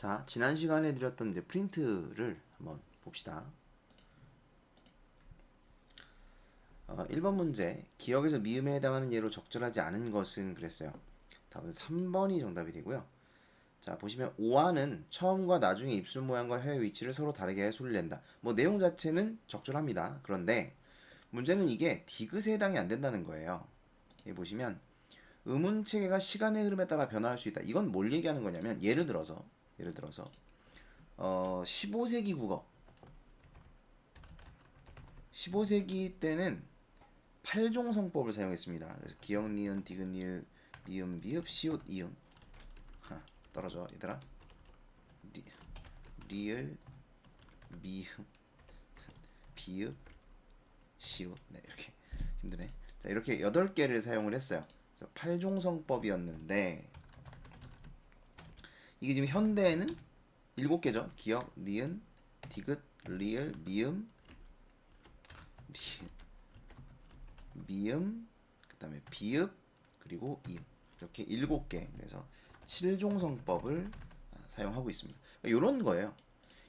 자, 지난 시간에 드렸던 이제 프린트를 한번 봅시다. 1번 문제, 기억에서 미음에 해당하는 예로 적절하지 않은 것은 그랬어요. 답은 3번이 정답이 되고요. 자, 보시면 오한은 처음과 나중에 입술 모양과 혀의 위치를 서로 다르게 소리를 낸다. 뭐 내용 자체는 적절합니다. 그런데 문제는 이게 디귿에 해당이 안 된다는 거예요. 여기 보시면 음운 체계가 시간의 흐름에 따라 변화할 수 있다. 이건 뭘 얘기하는 거냐면 예를 들어서 15세기 국어 15세기 때는 8종 성법을 사용했습니다. 그래서 기역, 니은, 디귿, 니을, 미음, 비읍, 시옷, 이음. 떨어져 얘들아. 리을, 미음, 비읍, 시옷. 네, 이렇게 힘드네. 자, 이렇게 8개를 사용을 했어요. 그래서 8종 성법이었는데 이게 지금 현대에는 7개죠. 기역, 니은, 디귿, 리을, 미음, 그 다음에 비읍, 그리고 이음. 이렇게 7개. 그래서 7종 성법을 사용하고 있습니다. 이런 거예요.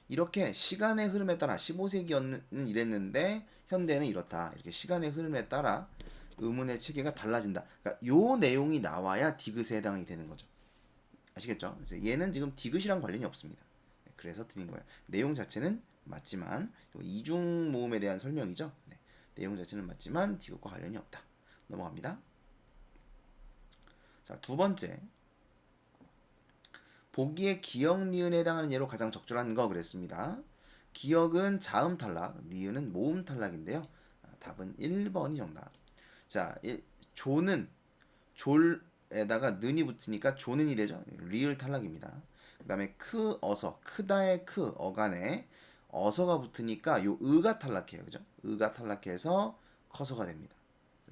이렇게 시간의 흐름에 따라 15세기는 이랬는데 현대는 이렇다. 이렇게 시간의 흐름에 따라 의문의 체계가 달라진다. 그러니까 요 내용이 나와야 디귿에 해당이 되는 거죠. 아시겠죠? 그래서 얘는 지금 디귿이랑 관련이 없습니다. 그래서 드린 거예요. 내용 자체는 맞지만 이중 모음에 대한 설명이죠. 네. 내용 자체는 맞지만 디귿과 관련이 없다. 넘어갑니다. 자, 두 번째. 보기에 기역, 니은에 해당하는 예로 가장 적절한 거 그랬습니다. 기역은 자음 탈락, 니은은 모음 탈락인데요. 답은 1번이 정답. 자, 조는 졸에다가 는이 붙으니까 조는이 되죠. 리을 탈락입니다. 그 다음에 크다의 어간에 어서가 붙으니까 요 의가 탈락해요. 그죠? 의가 탈락해서 커서가 됩니다.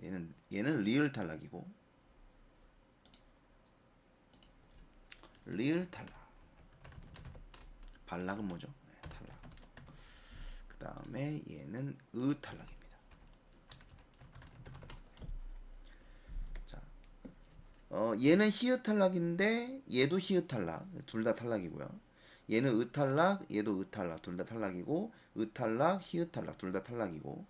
얘는 리을 탈락이고 리을 탈락. 발락은 뭐죠? 네, 탈락. 그 다음에 얘는 의 탈락입니다. 자, 얘는 히읗 탈락인데 얘도 히읗 탈락. 둘 다 탈락이고요. 얘는 의 탈락, 얘도 의 탈락. 둘 다 탈락이고 의 탈락, 히읗 탈락. 둘 다 탈락이고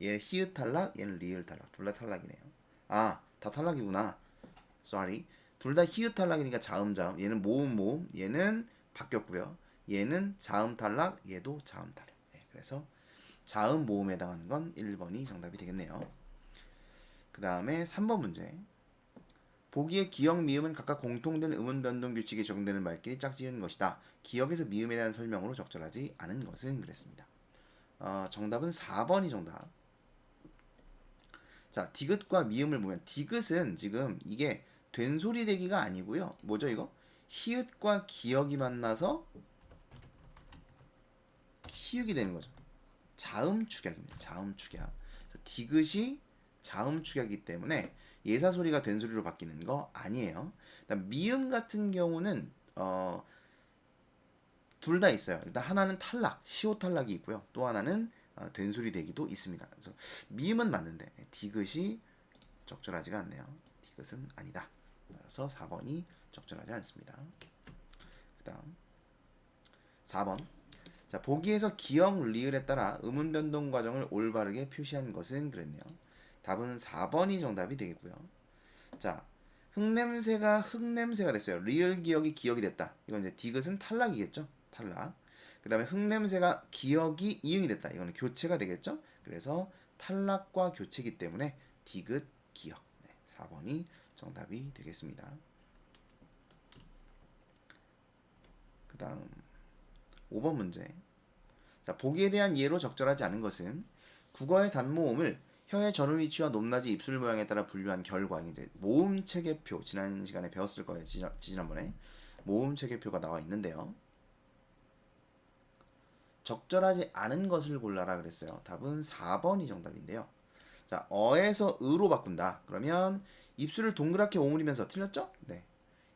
얘 히읗 탈락, 얘는 리을 탈락. 둘 다 탈락이네요. 아, 다 탈락이구나. Sorry. 둘 다 히읗 탈락이니까 자음. 얘는 모음. 얘는 바뀌었고요. 얘는 자음 탈락, 얘도 자음 탈락. 네, 그래서 자음 모음에 해당하는 건 1번이 정답이 되겠네요. 그 다음에 3번 문제. 보기에 기역, 미음은 각각 공통된 음운 변동 규칙에 적용되는 말끼리 짝지은 것이다. 기역에서 미음에 대한 설명으로 적절하지 않은 것은 그랬습니다. 정답은 4번이 정답. 자, 디귿과 미음을 보면 디귿은 지금 이게 된소리 대기가 아니고요. 뭐죠 이거? 히읗과 기역이 만나서 키읔이 되는 거죠. 자음 축약입니다. 자음 축약. 디귿이 자음 축약이기 때문에 예사 소리가 된 소리로 바뀌는 거 아니에요. 미음 같은 경우는 둘 다 있어요. 일단 하나는 탈락, 시호 탈락이 있고요. 또 하나는 된 소리 되기도 있습니다. 그래서 미음은 맞는데 디귿이 적절하지가 않네요. 디귿은 아니다. 따라서 4번이 적절하지 않습니다. 그 다음 4번. 자, 보기에서 기역, 리을에 따라 음운 변동 과정을 올바르게 표시한 것은 그랬네요. 답은 4번이 정답이 되겠고요. 자, 흙냄새가 됐어요. 리을 기역이 기역이 됐다. 이건 이제 디귿은 탈락이겠죠? 탈락. 그 다음에 흙냄새가 기역이 이응이 됐다. 이거는 교체가 되겠죠? 그래서 탈락과 교체이기 때문에 디귿, 기역. 네, 4번이 정답이 되겠습니다. 그 다음 5번 문제. 자, 보기에 대한 예로 적절하지 않은 것은 국어의 단모음을 혀의 전후 위치와 높낮이 입술 모양에 따라 분류한 결과 이제 모음 체계표 지난 시간에 배웠을 거예요. 지난번에 모음 체계표가 나와 있는데요. 적절하지 않은 것을 골라라 그랬어요. 답은 4번이 정답인데요. 자, 어에서 의로 바꾼다. 그러면 입술을 동그랗게 오므리면서 틀렸죠? 네.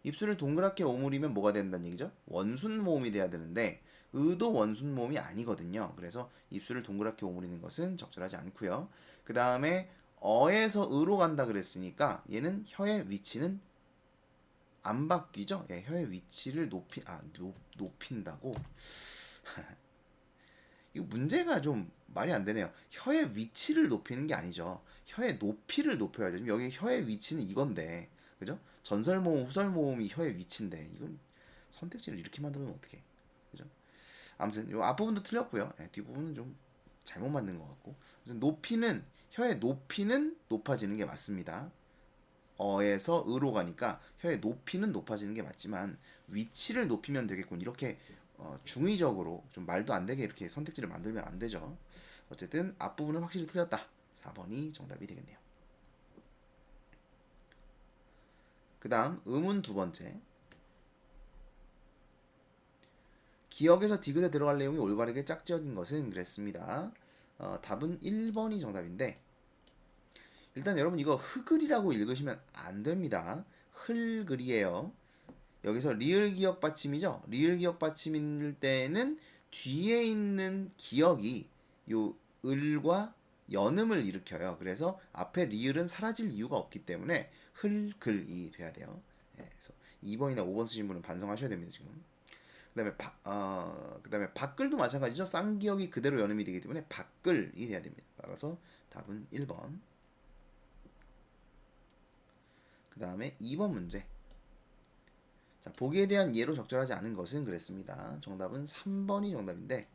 입술을 동그랗게 오므리면 뭐가 된다는 얘기죠? 원순 모음이 돼야 되는데 의도 원순 모음이 아니거든요. 그래서 입술을 동그랗게 오므리는 것은 적절하지 않고요. 그 다음에 어에서 의로 간다 그랬으니까 얘는 혀의 위치는 안 바뀌죠? 예, 혀의 위치를 높인다고. 이거 문제가 좀 말이 안 되네요. 혀의 위치를 높이는 게 아니죠. 혀의 높이를 높여야죠. 지금 여기 혀의 위치는 이건데, 그죠? 전설 모음, 후설 모음이 혀의 위치인데, 이건 선택지를 이렇게 만들면 어떡해, 그죠? 아무튼 이 앞부분도 틀렸고요. 예, 뒷부분은 좀 잘못 만든 것 같고. 그래서 높이는 혀의 높이는 높아지는 게 맞습니다. 어에서 으로 가니까 혀의 높이는 높아지는 게 맞지만 위치를 높이면 되겠군. 이렇게 중의적으로 좀 말도 안 되게 이렇게 선택지를 만들면 안 되죠. 어쨌든 앞부분은 확실히 틀렸다. 4번이 정답이 되겠네요. 그 다음 음운 두 번째. 기억에서 디귿에 들어갈 내용이 올바르게 짝지어진 것은 그랬습니다. 답은 1번이 정답인데 일단 여러분 이거 흑을이라고 읽으시면 안 됩니다. 흘글이에요. 여기서 리을 기억 받침이죠. 리을 기억 받침일 때는 뒤에 있는 기억이 요 을과 연음을 일으켜요. 그래서 앞에 리을은 사라질 이유가 없기 때문에 흘글이 돼야 돼요. 네, 그래서 2번이나 5번 쓰신 분은 반성하셔야 됩니다. 지금. 그다음에 밖글도 마찬가지죠. 쌍기역이 그대로 연음이 되기 때문에 밖글이 돼야 됩니다. 따라서 답은 1번. 그 다음에 2번 문제. 자, 보기에 대한 예로 적절하지 않은 것은 그랬습니다. 정답은 3번이 정답인데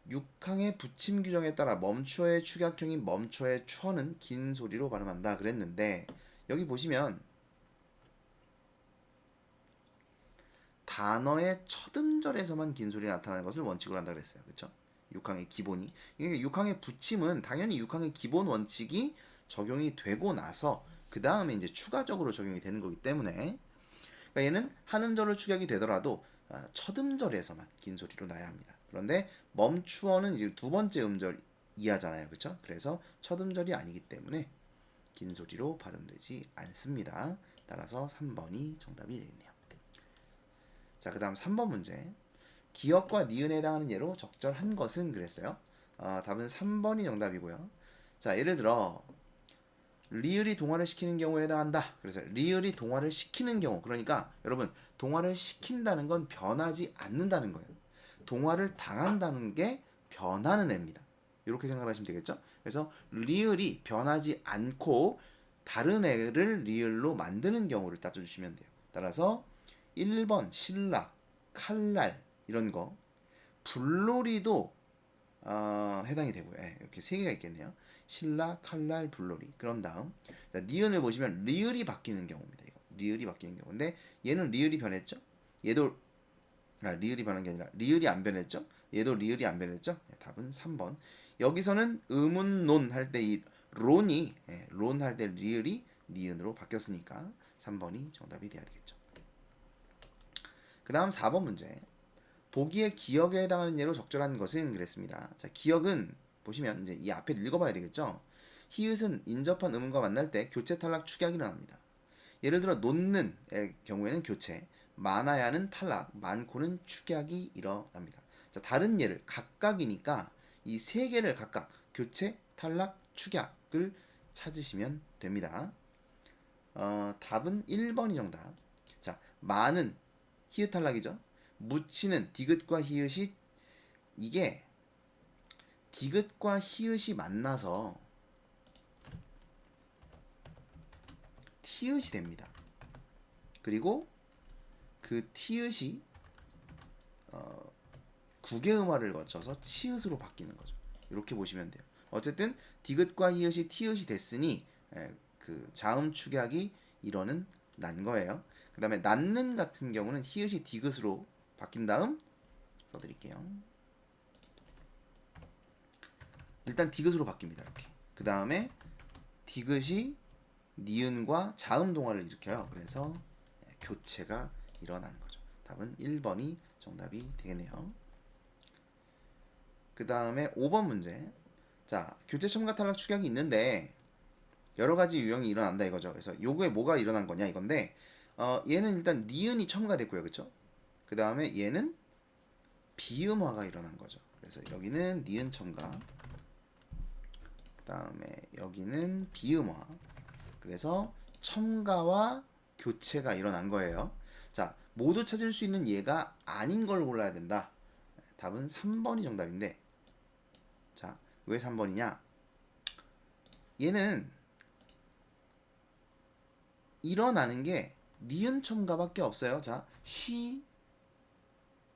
6항의 붙임 규정에 따라 멈춰의 축약형인 멈춰의 처는 긴 소리로 발음한다 그랬는데 여기 보시면 단어의 첫 음절에서만 긴 소리가 나타나는 것을 원칙으로 한다 그랬어요. 그렇죠? 6항의 기본이. 그러니까 6항의 붙임은 당연히 6항의 기본 원칙이 적용이 되고 나서 그 다음에 이제 추가적으로 적용이 되는 거기 때문에 그러니까 얘는 한 음절로 축약이 되더라도 첫 음절에서만 긴 소리로 나야 합니다. 그런데 멈추어는 이제 두 번째 음절 이하잖아요. 그렇죠? 그래서 첫 음절이 아니기 때문에 긴 소리로 발음되지 않습니다. 따라서 3번이 정답이 되겠네요. 자, 그 다음 3번 문제. 기역과 니은에 해당하는 예로 적절한 것은 그랬어요. 답은 3번이 정답이고요. 자, 예를 들어 리을이 동화를 시키는 경우에 해당한다. 그래서 리을이 동화를 시키는 경우, 그러니까 여러분 동화를 시킨다는 건 변하지 않는다는 거예요. 동화를 당한다는 게 변하는 애입니다. 이렇게 생각하시면 되겠죠? 그래서 리을이 변하지 않고 다른 애를 리을로 만드는 경우를 따져주시면 돼요. 따라서 1번 신라, 칼날 이런 거, 불놀이도 해당이 되고요. 예, 이렇게 세 개가 있겠네요. 신라, 칼날, 불놀이. 그런 다음 자, 니은을 보시면 리을이 바뀌는 경우입니다. 이거 리을이 바뀌는 경우인데 얘는 리을이 변했죠? 얘도 리을이 변한 게 아니라 리을이 안 변했죠? 얘도 리을이 안 변했죠? 예, 답은 3번. 여기서는 의문론 할 때 이 론이 론 할 때 리을이 니은으로 바뀌었으니까 3번이 정답이 돼야 되겠죠. 그 다음 4번 문제. 보기에 기억에 해당하는 예로 적절한 것은 그랬습니다. 자, 기억은 보시면 이제 이 앞에 읽어봐야 되겠죠. 히읗은 인접한 음음과 만날 때 교체 탈락 축약이 일어납니다. 예를 들어 놓는의 경우에는 교체, 많아야는 탈락, 많고는 축약이 일어납니다. 자, 다른 예를 각각이니까 이 세 개를 각각 교체, 탈락, 축약을 찾으시면 됩니다. 답은 1번이 정답. 자, 많은 히읗 탈락이죠. 묻히는 디귿과 히읗이 이게 디귿과 히읗이 만나서 티읕이 됩니다. 그리고 그 티읕이 국외음화를 거쳐서 치읓으로 바뀌는 거죠. 이렇게 보시면 돼요. 어쨌든 디귿과 히읗이 티읕이 됐으니 그 자음 축약이 이러는 난 거예요. 그 다음에 낳는 같은 경우는 히읗이 디귿으로 바뀐 다음 써드릴게요. 일단 디귿으로 바뀝니다. 이렇게. 그 다음에 디귿이 니은과 자음 동화를 일으켜요. 그래서 교체가 일어나는 거죠. 답은 1번이 정답이 되겠네요. 그 다음에 5번 문제. 자, 교체 첨가 탈락 축약이 있는데 여러 가지 유형이 일어난다 이거죠. 그래서 요거에 뭐가 일어난 거냐 이건데 얘는 일단 니은이 첨가됐고요. 그쵸? 그 다음에 얘는 비음화가 일어난 거죠. 그래서 여기는 니은 첨가, 그 다음에 여기는 비음화. 그래서 첨가와 교체가 일어난 거예요. 자, 모두 찾을 수 있는 얘가 아닌 걸 골라야 된다. 답은 3번이 정답인데, 자, 왜 3번이냐? 얘는 일어나는 게 니은 첨가밖에 없어요. 자, 시,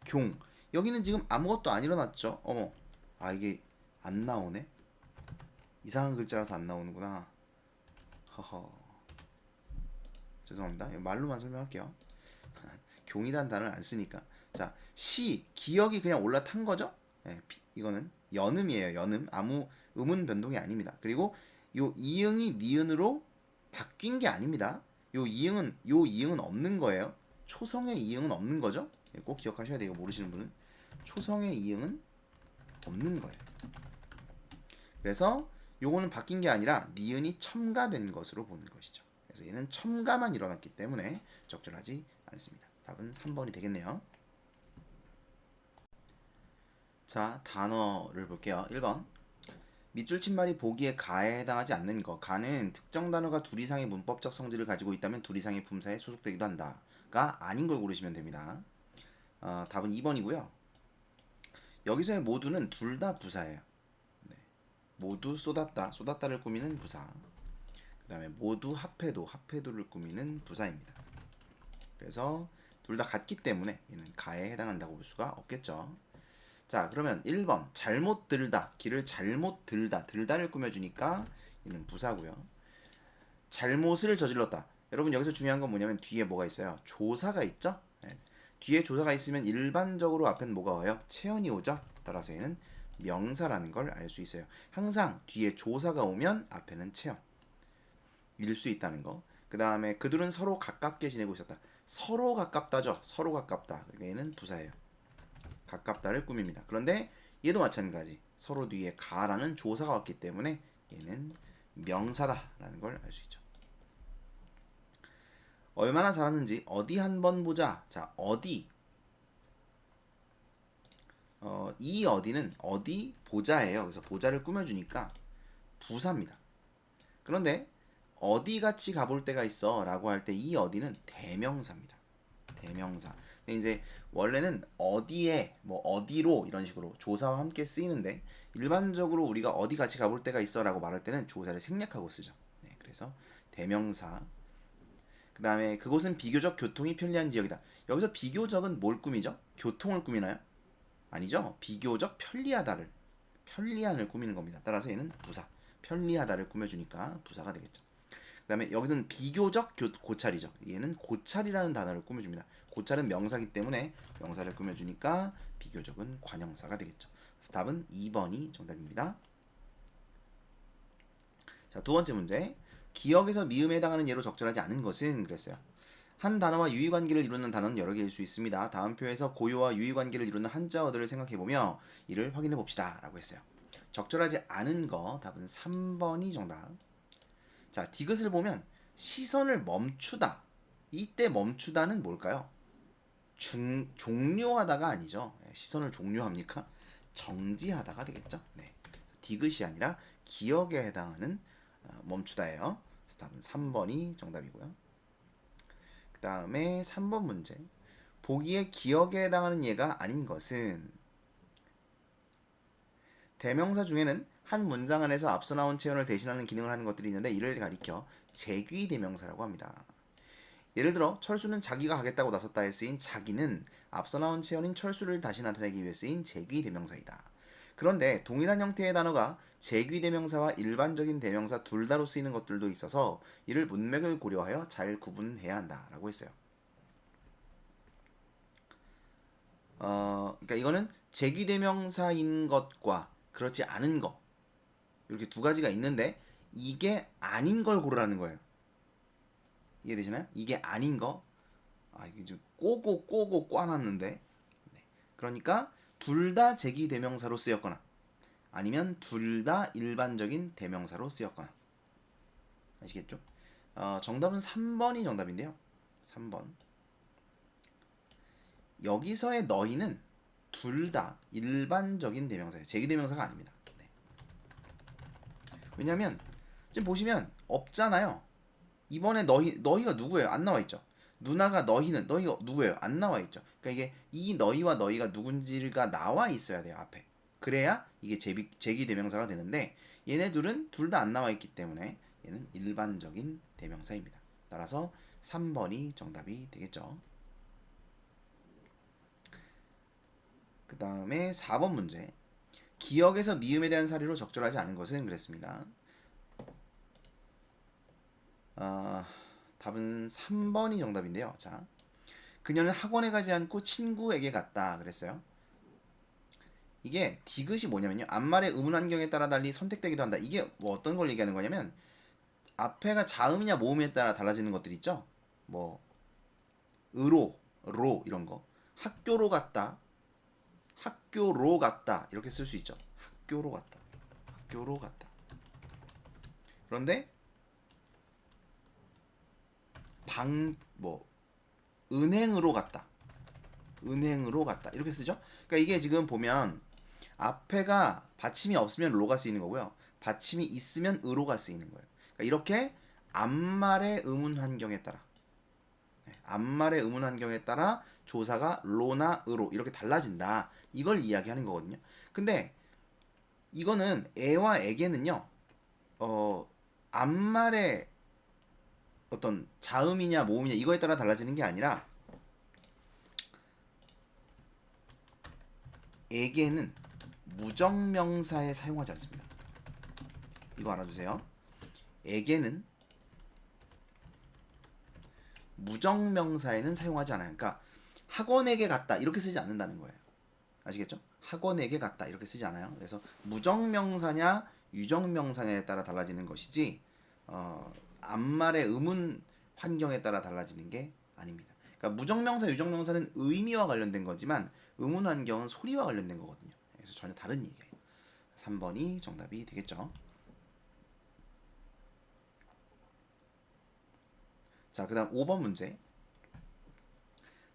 경. 여기는 지금 아무것도 안 일어났죠? 어머, 아, 이게 안 나오네? 이상한 글자라서 안 나오는구나. 허허. 죄송합니다. 말로만 설명할게요. 경이란 단어를 안 쓰니까. 자, 시, 기억이 그냥 올라탄 거죠? 네, 이거는 연음이에요. 연음. 아무 음운 변동이 아닙니다. 그리고 요 이응이 니은으로 바뀐 게 아닙니다. 요 이응은 없는 거예요. 초성의 이응은 없는 거죠? 꼭 기억하셔야 돼요. 모르시는 분은. 초성의 이응은 없는 거예요. 그래서 요거는 바뀐 게 아니라 니은이 첨가된 것으로 보는 것이죠. 그래서 얘는 첨가만 일어났기 때문에 적절하지 않습니다. 답은 3번이 되겠네요. 자, 단어를 볼게요. 1번. 밑줄 친 말이 보기에 가에 해당하지 않는 거. 가는 특정 단어가 둘 이상의 문법적 성질을 가지고 있다면 둘 이상의 품사에 소속되기도 한다. 가 아닌 걸 고르시면 됩니다. 답은 2번이고요. 여기서의 모두는 둘 다 부사예요. 네. 모두 쏟았다. 쏟았다를 꾸미는 부사. 그 다음에 모두 합해도를 꾸미는 부사입니다. 그래서 둘 다 같기 때문에 얘는 가에 해당한다고 볼 수가 없겠죠. 자, 그러면 1번 잘못 들다, 길을 잘못 들다를 꾸며주니까 얘는 부사고요. 잘못을 저질렀다. 여러분 여기서 중요한 건 뭐냐면 뒤에 뭐가 있어요? 조사가 있죠? 네. 뒤에 조사가 있으면 일반적으로 앞엔 뭐가 와요? 체언이 오죠? 따라서 얘는 명사라는 걸 알 수 있어요. 항상 뒤에 조사가 오면 앞에는 체언 일 수 있다는 거. 그 다음에 그들은 서로 가깝게 지내고 있었다. 서로 가깝다죠. 서로 가깝다. 얘는 부사예요. 가깝다를 꾸밉니다. 그런데 얘도 마찬가지. 서로 뒤에 가라는 조사가 왔기 때문에 얘는 명사다라는 걸 알 수 있죠. 얼마나 살았는지 어디 한번 보자. 자, 어디. 이 어디는 어디 보자예요. 그래서 보자를 꾸며주니까 부사입니다. 그런데 어디 같이 가볼 때가 있어 라고 할 때 이 어디는 대명사입니다. 대명사. 근데 이제 원래는 어디에 뭐 어디로 이런 식으로 조사와 함께 쓰이는데 일반적으로 우리가 어디 같이 가볼 때가 있어 라고 말할 때는 조사를 생략하고 쓰죠. 네, 그래서 대명사. 그 다음에 그곳은 비교적 교통이 편리한 지역이다. 여기서 비교적은 뭘 꾸미죠? 교통을 꾸미나요? 아니죠. 비교적 편리한을 꾸미는 겁니다. 따라서 얘는 부사. 편리하다를 꾸며주니까 부사가 되겠죠. 그 다음에 여기서는 비교적 고찰이죠. 얘는 고찰이라는 단어를 꾸며줍니다. 고찰은 명사기 때문에 명사를 꾸며주니까 비교적은 관형사가 되겠죠. 그래서 답은 2번이 정답입니다. 자, 두 번째 문제. 기억에서 미음에 해당하는 예로 적절하지 않은 것은 그랬어요. 한 단어와 유의관계를 이루는 단어는 여러 개일 수 있습니다. 다음 표에서 고유와 유의관계를 이루는 한자어들을 생각해보며 이를 확인해 봅시다 라고 했어요. 적절하지 않은 거 답은 3번이 정답. 자, 디귿을 보면 시선을 멈추다. 이때 멈추다는 뭘까요? 종료하다가 아니죠. 시선을 종료합니까? 정지하다가 되겠죠. 네. 디귿이 아니라 기억에 해당하는 멈추다예요. 답은 3번이 정답이고요. 그 다음에 3번 문제. 보기에 기억에 해당하는 예가 아닌 것은 대명사 중에는 한 문장 안에서 앞서 나온 체언을 대신하는 기능을 하는 것들이 있는데 이를 가리켜 재귀 대명사라고 합니다. 예를 들어 철수는 자기가 가겠다고 나섰다에 쓰인 자기는 앞서 나온 체언인 철수를 다시 나타내기 위해 쓰인 재귀 대명사이다. 그런데 동일한 형태의 단어가 재귀 대명사와 일반적인 대명사 둘 다로 쓰이는 것들도 있어서 이를 문맥을 고려하여 잘 구분해야 한다라고 했어요. 그러니까 이거는 재귀 대명사인 것과 그렇지 않은 것 이렇게 두 가지가 있는데 이게 아닌 걸 고르라는 거예요. 이해되시나요? 이게 아닌 거. 이게 좀 꼬고 꽈놨는데. 네. 그러니까 둘 다 재귀 대명사로 쓰였거나 아니면 둘 다 일반적인 대명사로 쓰였거나. 아시겠죠? 정답은 3번이 정답인데요. 3번. 여기서의 너희는 둘 다 일반적인 대명사예요. 재귀 대명사가 아닙니다. 네. 왜냐면 지금 보시면 없잖아요. 이번에 너희가 누구예요? 안 나와 있죠. 누나가 너희는 너희가 누구예요? 안 나와 있죠. 그러니까 이게 이 너희와 너희가 누군지가 나와 있어야 돼요 앞에. 그래야 이게 제기 대명사가 되는데 얘네 둘은 둘 다 안 나와 있기 때문에 얘는 일반적인 대명사입니다. 따라서 3번이 정답이 되겠죠. 그 다음에 4번 문제. 기억에서 미음에 대한 사례로 적절하지 않은 것은 그랬습니다. 답은 3번이 정답인데요. 자, 그녀는 학원에 가지 않고 친구에게 갔다 그랬어요. 이게 디귿이 뭐냐면요. 앞말의 의문 환경에 따라 달리 선택되기도 한다. 이게 뭐 어떤 걸 얘기하는 거냐면 앞에가 자음이냐 모음에 따라 달라지는 것들 있죠. 뭐 으로, 로 이런 거. 학교로 갔다. 학교로 갔다. 이렇게 쓸 수 있죠. 학교로 갔다. 학교로 갔다. 그런데 은행으로 갔다. 은행으로 갔다. 이렇게 쓰죠. 그러니까 이게 지금 보면 앞에가 받침이 없으면 로가 쓰이는 거고요. 받침이 있으면 으로가 쓰이는 거예요. 그러니까 이렇게 앞말의 의문 환경에 따라 앞말의 의문 환경에 따라 조사가 로나 으로 이렇게 달라진다. 이걸 이야기하는 거거든요. 근데 이거는 애와 에게는요. 앞말의 어떤 자음이냐 모음이냐 이거에 따라 달라지는 게 아니라 에게는 무정명사에 사용하지 않습니다. 이거 알아두세요. 에게는 무정명사에는 사용하지 않아요. 그러니까 학원에게 갔다 이렇게 쓰지 않는다는 거예요. 아시겠죠? 학원에게 갔다 이렇게 쓰지 않아요. 그래서 무정명사냐 유정명사냐에 따라 달라지는 것이지 앞말의 의문 환경에 따라 달라지는 게 아닙니다. 그러니까 무정명사 유정명사는 의미와 관련된 거지만 의문 환경은 소리와 관련된 거거든요. 그래서 전혀 다른 얘기예요. 3번이 정답이 되겠죠. 자, 그 다음 5번 문제.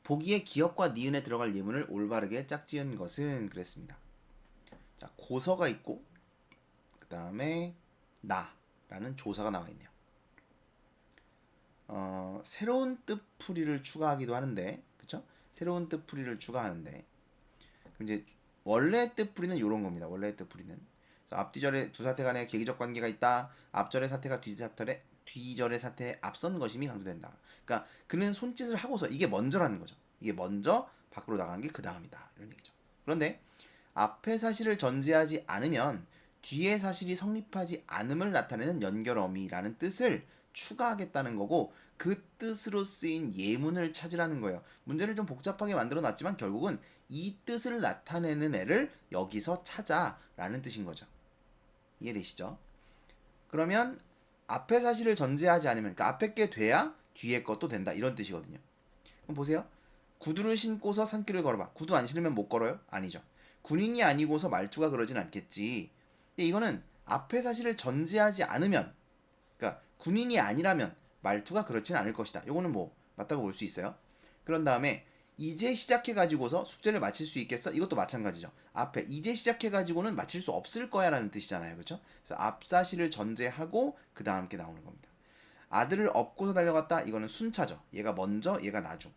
보기에 기역과 니은에 들어갈 예문을 올바르게 짝지은 것은 그랬습니다. 자, 고서가 있고 그 다음에 나라는 조사가 나와 있네요. 새로운 뜻풀이를 추가하기도 하는데, 그쵸? 새로운 뜻풀이를 추가하는데, 그럼 이제 원래 뜻풀이는 이런 겁니다. 원래 뜻풀이는 앞뒤절에 두 사태 간에 계기적 관계가 있다. 앞절의 사태가 뒤절의 사태에 앞선 것임이 강조된다. 그러니까 그는 손짓을 하고서 이게 먼저라는 거죠. 이게 먼저 밖으로 나간 게 그 다음이다. 이런 얘기죠. 그런데 앞의 사실을 전제하지 않으면 뒤의 사실이 성립하지 않음을 나타내는 연결어미라는 뜻을 추가하겠다는 거고 그 뜻으로 쓰인 예문을 찾으라는 거예요. 문제를 좀 복잡하게 만들어 놨지만 결국은 이 뜻을 나타내는 애를 여기서 찾아라는 뜻인 거죠. 이해되시죠? 그러면 앞의 사실을 전제하지 않으면 그러니까 앞에 게 돼야 뒤에 것도 된다 이런 뜻이거든요. 그럼 보세요. 구두를 신고서 산길을 걸어봐. 구두 안 신으면 못 걸어요? 아니죠. 군인이 아니고서 말투가 그러진 않겠지. 근데 이거는 앞의 사실을 전제하지 않으면 그러니까 군인이 아니라면 말투가 그렇진 않을 것이다. 요거는 뭐 맞다고 볼 수 있어요. 그런 다음에 이제 시작해가지고서 숙제를 마칠 수 있겠어? 이것도 마찬가지죠. 앞에 이제 시작해가지고는 마칠 수 없을 거야라는 뜻이잖아요. 그렇죠? 그래서 앞 사실을 전제하고 그 다음 게 나오는 겁니다. 아들을 업고서 달려갔다. 이거는 순차죠. 얘가 먼저, 얘가 나중.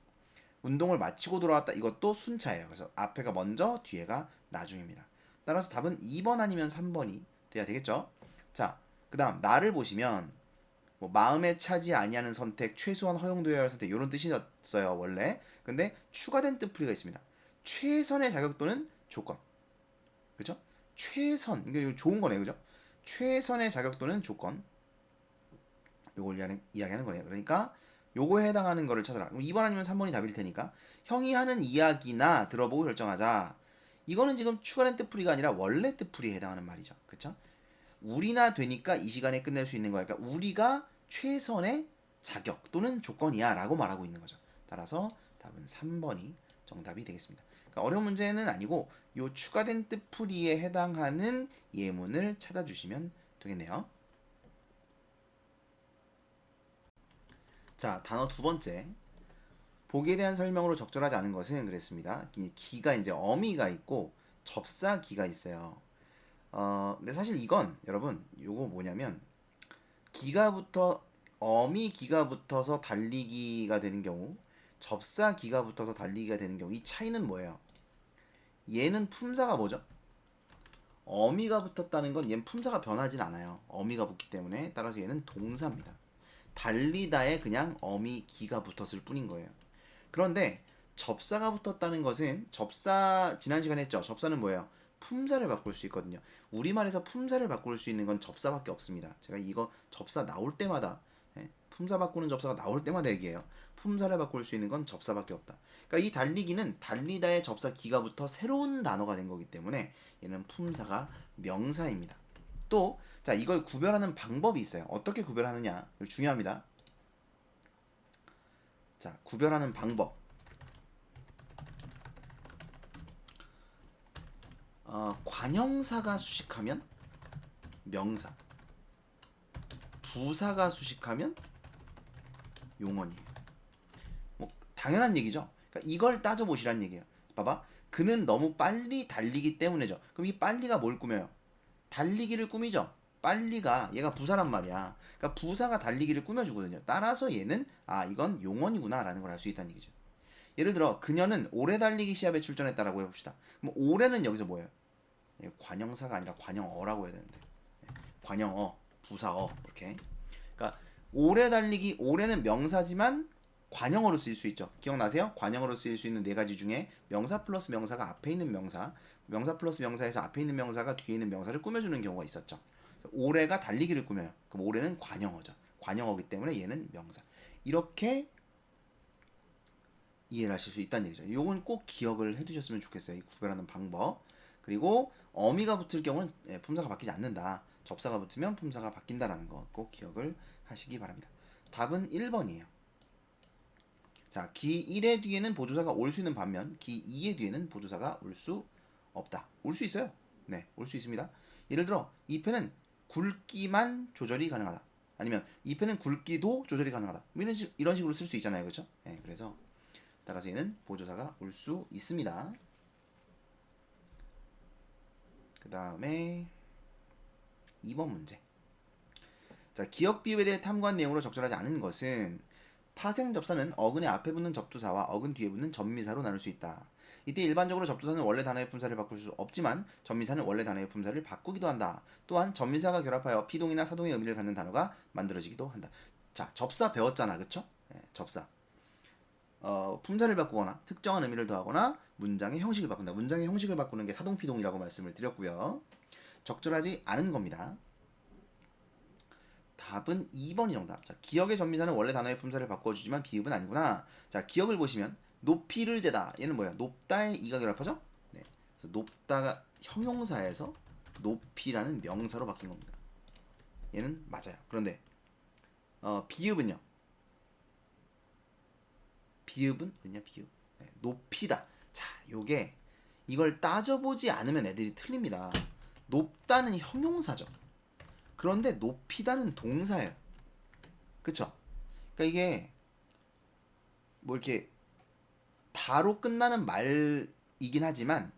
운동을 마치고 돌아왔다. 이것도 순차예요. 그래서 앞에가 먼저, 뒤에가 나중입니다. 따라서 답은 2번 아니면 3번이 돼야 되겠죠? 자, 그 다음 나를 보시면 뭐 마음에 차지 아니하는 선택, 최소한 허용되어야 할 선택 이런 뜻이었어요 원래. 근데 추가된 뜻풀이가 있습니다. 최선의 자격 또는 조건, 그렇죠? 최선 이게 좋은 거네요, 그죠? 최선의 자격 또는 조건 요걸 이야기하는 거네요. 그러니까 요거에 해당하는 거를 찾아라. 그럼 2번 아니면 3번이 답일 테니까 형이 하는 이야기나 들어보고 결정하자. 이거는 지금 추가된 뜻풀이가 아니라 원래 뜻풀이에 해당하는 말이죠, 그렇죠? 우리나 되니까 이 시간에 끝낼 수 있는 거야. 그러니까 우리가 최선의 자격 또는 조건이야 라고 말하고 있는 거죠. 따라서 답은 3번이 정답이 되겠습니다. 그러니까 어려운 문제는 아니고 요 추가된 뜻풀이에 해당하는 예문을 찾아주시면 되겠네요. 자, 단어 두 번째. 보기에 대한 설명으로 적절하지 않은 것은 그랬습니다. 기가 이제 어미가 있고 접사기가 있어요. 근데 사실 이건 여러분 요거 뭐냐면 기가부터 어미 기가 붙어서 달리기가 되는 경우, 접사 기가 붙어서 달리기가 되는 경우, 이 차이는 뭐예요? 얘는 품사가 뭐죠? 어미가 붙었다는 건 얘는 품사가 변하진 않아요. 어미가 붙기 때문에. 따라서 얘는 동사입니다. 달리다에 그냥 어미 기가 붙었을 뿐인 거예요. 그런데 접사가 붙었다는 것은, 접사 지난 시간에 했죠. 접사는 뭐예요? 품사를 바꿀 수 있거든요. 우리말에서 품사를 바꿀 수 있는 건 접사밖에 없습니다. 제가 이거 접사 나올 때마다, 품사 바꾸는 접사가 나올 때마다 얘기해요. 품사를 바꿀 수 있는 건 접사밖에 없다. 그러니까 이 달리기는 달리다의 접사 기가부터 새로운 단어가 된 거기 때문에 얘는 품사가 명사입니다. 또, 자, 이걸 구별하는 방법이 있어요. 어떻게 구별하느냐? 이거 중요합니다. 자, 구별하는 방법. 관형사가 수식하면 명사, 부사가 수식하면 용언이에요. 뭐 당연한 얘기죠. 그러니까 이걸 따져보시란 얘기예요. 봐봐. 그는 너무 빨리 달리기 때문에죠. 그럼 이 빨리가 뭘 꾸며요? 달리기를 꾸미죠. 빨리가 얘가 부사란 말이야. 그러니까 부사가 달리기를 꾸며주거든요. 따라서 얘는 이건 용언이구나 라는 걸 알 수 있다는 얘기죠. 예를 들어 그녀는 오래 달리기 시합에 출전했다라고 해봅시다. 그럼 오래는 여기서 뭐예요? 관형사가 아니라 관형어라고 해야 되는데, 관형어, 부사어 이렇게. 그러니까 오래 달리기, 오래는 명사지만 관형어로 쓰일 수 있죠. 기억나세요? 관형어로 쓰일 수 있는 네 가지 중에 명사 플러스 명사가 앞에 있는 명사, 명사 플러스 명사에서 앞에 있는 명사가 뒤에 있는 명사를 꾸며주는 경우가 있었죠. 오래가 달리기를 꾸며요. 그럼 오래는 관형어죠. 관형어기 때문에 얘는 명사. 이렇게 이해를 하실 수 있다는 얘기죠. 요건 꼭 기억을 해두셨으면 좋겠어요. 이 구별하는 방법. 그리고 어미가 붙을 경우는 품사가 바뀌지 않는다. 접사가 붙으면 품사가 바뀐다라는 거 꼭 기억을 하시기 바랍니다. 답은 1번이에요. 자, 기 1의 뒤에는 보조사가 올 수 있는 반면 기 2의 뒤에는 보조사가 올 수 없다. 올 수 있어요. 네, 올 수 있습니다. 예를 들어 이 편은 굵기만 조절이 가능하다. 아니면 이 편은 굵기도 조절이 가능하다. 이런 식으로 쓸 수 있잖아요. 그렇죠? 네, 그래서 따라서 얘는 보조사가 올 수 있습니다. 그 다음에 2번 문제. 자, 기억 비읍에 대해 탐구한 내용으로 적절하지 않은 것은 파생 접사는 어근의 앞에 붙는 접두사와 어근 뒤에 붙는 접미사로 나눌 수 있다. 이때 일반적으로 접두사는 원래 단어의 품사를 바꿀 수 없지만 접미사는 원래 단어의 품사를 바꾸기도 한다. 또한 접미사가 결합하여 피동이나 사동의 의미를 갖는 단어가 만들어지기도 한다. 자, 접사 배웠잖아. 그쵸? 접사. 품사를 바꾸거나 특정한 의미를 더하거나 문장의 형식을 바꾼다. 문장의 형식을 바꾸는 게 사동피동이라고 말씀을 드렸고요. 적절하지 않은 겁니다. 답은 2번이 정답. 자, 기억의 전미사는 원래 단어의 품사를 바꿔주지만 비읍은 아니구나. 자, 기억을 보시면 높이를 재다. 얘는 뭐야? 높다의 이가 결합하죠? 네. 그래서 높다가 형용사에서 높이라는 명사로 바뀐 겁니다. 얘는 맞아요. 그런데 비읍은요? 비읍은 뭐냐? 비읍. 네, 높이다. 자, 요게 이걸 따져보지 않으면 애들이 틀립니다. 높다는 형용사죠. 그런데 높이다는 동사예요. 그쵸? 그러니까 이게 뭐 이렇게 다로 끝나는 말이긴 하지만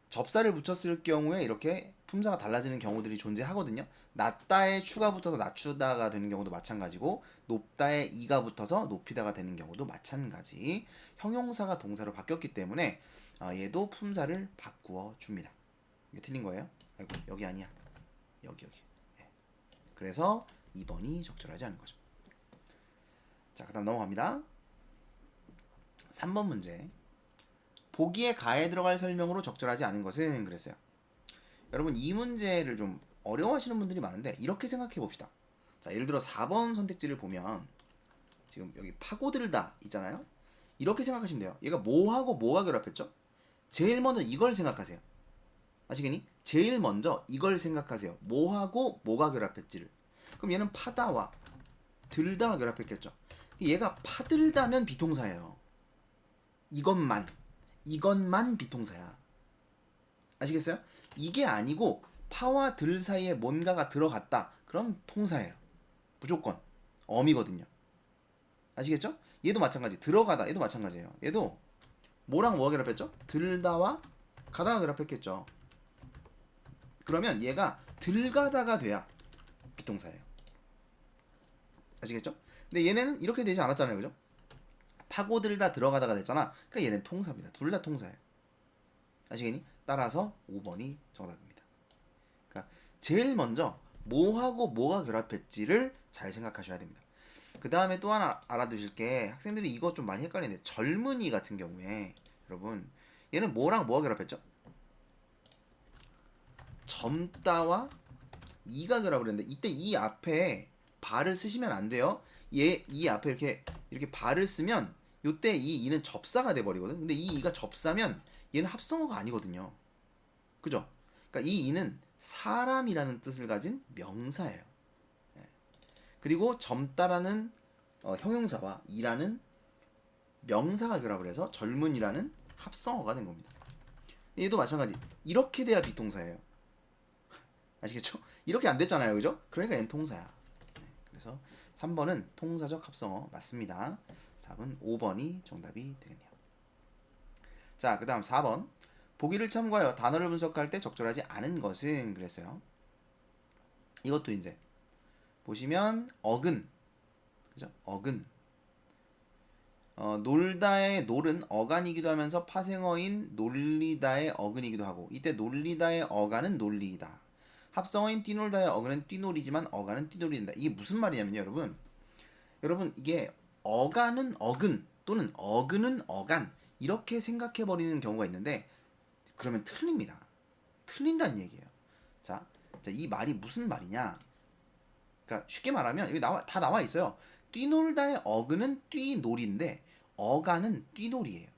접사를 붙였을 경우에 이렇게 품사가 달라지는 경우들이 존재하거든요. 낮다에 추가 붙어서 낮추다가 되는 경우도 마찬가지고 높다에 이가 붙어서 높이다가 되는 경우도 마찬가지. 형용사가 동사로 바뀌었기 때문에 얘도 품사를 바꾸어 줍니다. 이게 틀린 거예요? 아이고, 여기 아니야. 여기. 네. 그래서 2번이 적절하지 않은 거죠. 자, 그 다음 넘어갑니다. 3번 문제. 보기에 가에 들어갈 설명으로 적절하지 않은 것은 그랬어요. 여러분 이 문제를 좀 어려워하시는 분들이 많은데 이렇게 생각해 봅시다. 자, 예를 들어 4번 선택지를 보면 지금 여기 파고들다 있잖아요. 이렇게 생각하시면 돼요. 얘가 뭐하고 뭐가 결합했죠? 제일 먼저 이걸 생각하세요. 아시겠니? 제일 먼저 이걸 생각하세요. 뭐하고 뭐가 결합했지를. 그럼 얘는 파다와 들다가 결합했겠죠. 얘가 파들다면 비동사예요. 이것만 비동사야. 아시겠어요? 이게 아니고 파와 들 사이에 뭔가가 들어갔다. 그럼 통사예요. 무조건 어미거든요. 아시겠죠? 얘도 마찬가지. 들어가다. 얘도 마찬가지예요. 얘도 뭐랑 뭐가 결합했죠? 들다와 가다가 결합했겠죠. 그러면 얘가 들가다가 돼야 비동사예요. 아시겠죠? 근데 얘는 이렇게 되지 않았잖아요. 그죠? 파고들다 들어가다가 됐잖아. 그러니까 얘는 통사입니다. 둘 다 통사예요. 아시겠니? 따라서 5번이 정답입니다. 그러니까 제일 먼저 뭐하고 뭐가 결합했지를 잘 생각하셔야 됩니다. 그 다음에 또 하나 알아두실 게 학생들이 이거 좀 많이 헷갈리는데 젊은이 같은 경우에 여러분 얘는 뭐랑 뭐가 결합했죠? 젊다와 이가 결합을 했는데 이때 이 앞에 발을 쓰시면 안 돼요. 얘 이 앞에 이렇게 발을 쓰면 요때 이 이는 접사가 돼 버리거든. 근데 이 이가 접사면 얘는 합성어가 아니거든요. 그죠? 그러니까 이 이는 사람이라는 뜻을 가진 명사예요. 예. 그리고 젊다라는 형용사와 이라는 명사가 결합을 해서 젊은이라는 합성어가 된 겁니다. 얘도 마찬가지. 이렇게 돼야 비동사예요. 아시겠죠? 이렇게 안 됐잖아요. 그죠? 그러니까 얘는 통사야. 네, 그래서 3번은 통사적 합성어 맞습니다. 4번, 5번이 정답이 되겠네요. 자, 그 다음 4번. 보기를 참고하여 단어를 분석할 때 적절하지 않은 것은 그랬어요. 이것도 이제 보시면 어근, 그죠? 어근. 놀다의 놀은 어간이기도 하면서 파생어인 놀리다의 어근이기도 하고 이때 놀리다의 어간은 놀리이다. 합성어인 뛰놀다의 어근은 뛰놀이지만 어간은 뛰놀이된다. 이게 무슨 말이냐면요, 여러분 이게 어간은 어근 또는 어근은 어간 이렇게 생각해 버리는 경우가 있는데 그러면 틀립니다. 틀린다는 얘기예요. 자, 이 말이 무슨 말이냐? 그러니까 쉽게 말하면 여기 다 나와 있어요. 뛰놀다의 어근은 뛰놀인데 어간은 뛰놀이에요.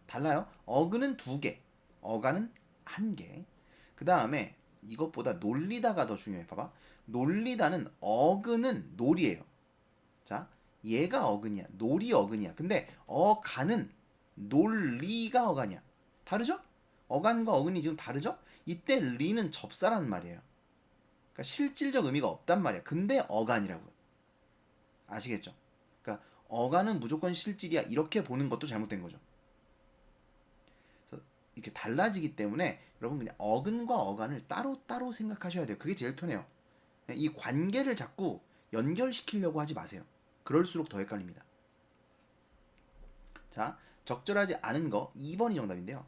달라요. 어근은 2개, 어간은 1개. 그 다음에 이것보다 놀리다가 더 중요해. 봐봐. 놀리다는 어근은 놀이에요. 자, 얘가 어근이야. 놀이 어근이야. 근데 어간은 놀리가 어간이야. 다르죠? 어간과 어근이 지금 다르죠? 이때 리는 접사라는 말이에요. 그러니까 실질적 의미가 없단 말이야. 근데 어간이라고. 아시겠죠? 그러니까 어간은 무조건 실질이야. 이렇게 보는 것도 잘못된 거죠. 그래서 이렇게 달라지기 때문에 여러분 그냥 어근과 어간을 따로 생각하셔야 돼요. 그게 제일 편해요. 이 관계를 자꾸 연결시키려고 하지 마세요. 그럴수록 더 헷갈립니다. 자, 적절하지 않은 거 2번이 정답인데요.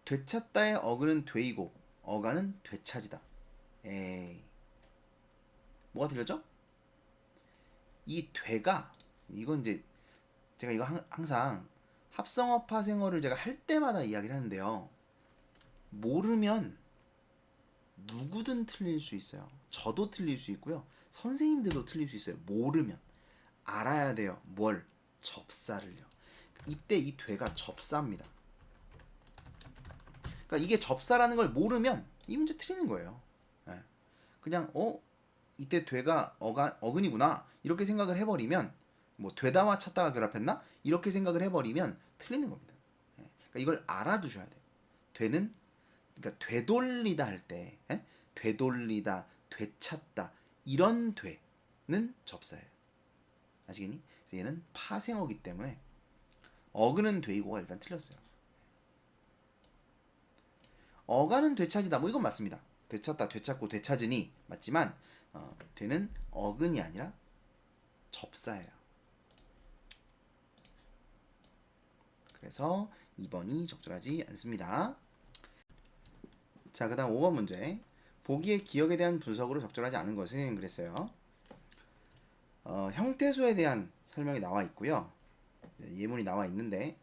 되찾다의 어근은 되이고 어간은 되찾이다. 에이. 뭐가 틀렸죠? 이 되가 이건 이제 제가 이거 항상 합성어 파생어를 제가 할 때마다 이야기를 하는데요. 모르면 누구든 틀릴 수 있어요. 저도 틀릴 수 있고요. 선생님들도 틀릴 수 있어요. 모르면 알아야 돼요. 뭘? 접사를요. 이때 이 되가 접사입니다. 그러니까 이게 접사라는 걸 모르면 이 문제 틀리는 거예요. 네. 그냥 이때 되가 어근이구나 이렇게 생각을 해버리면 뭐 되다와 찾다가 결합했나 이렇게 생각을 해버리면 틀리는 겁니다. 네. 그러니까 이걸 알아두셔야 돼요. 되는 그러니까 되돌리다 할 때 되돌리다, 되찾다 이런 되는 접사예요. 아시겠니? 그래서 얘는 파생어기 때문에 어근은 되이고가 일단 틀렸어요. 어간은 되찾이다. 뭐 이건 맞습니다. 되찾다, 되찾고, 되찾으니 맞지만 되는 어근이 아니라 접사예요. 그래서 2번이 적절하지 않습니다. 자, 그 다음 5번 문제. 보기의 기억에 대한 분석으로 적절하지 않은 것은 그랬어요. 형태소에 대한 설명이 나와 있고요. 예문이 나와 있는데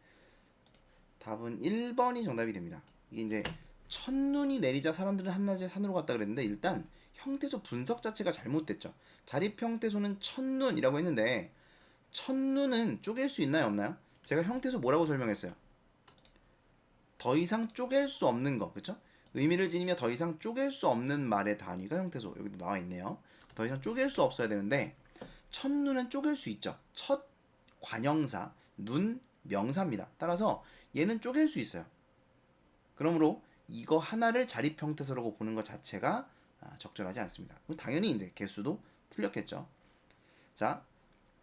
답은 1번이 정답이 됩니다. 이게 이제 첫눈이 내리자 사람들은 한낮에 산으로 갔다 그랬는데 일단 형태소 분석 자체가 잘못됐죠. 자립 형태소는 첫눈이라고 했는데 첫눈은 쪼갤 수 있나요 없나요? 제가 형태소 뭐라고 설명했어요? 더 이상 쪼갤 수 없는 거, 그쵸? 의미를 지니며 더 이상 쪼갤 수 없는 말의 단위가 형태소. 여기도 나와 있네요. 더 이상 쪼갤 수 없어야 되는데 첫눈은 쪼갤 수 있죠. 첫 관형사, 눈 명사입니다. 따라서 얘는 쪼갤 수 있어요. 그러므로 이거 하나를 자립 형태소라고 보는 것 자체가 적절하지 않습니다. 당연히 이제 개수도 틀렸겠죠. 자,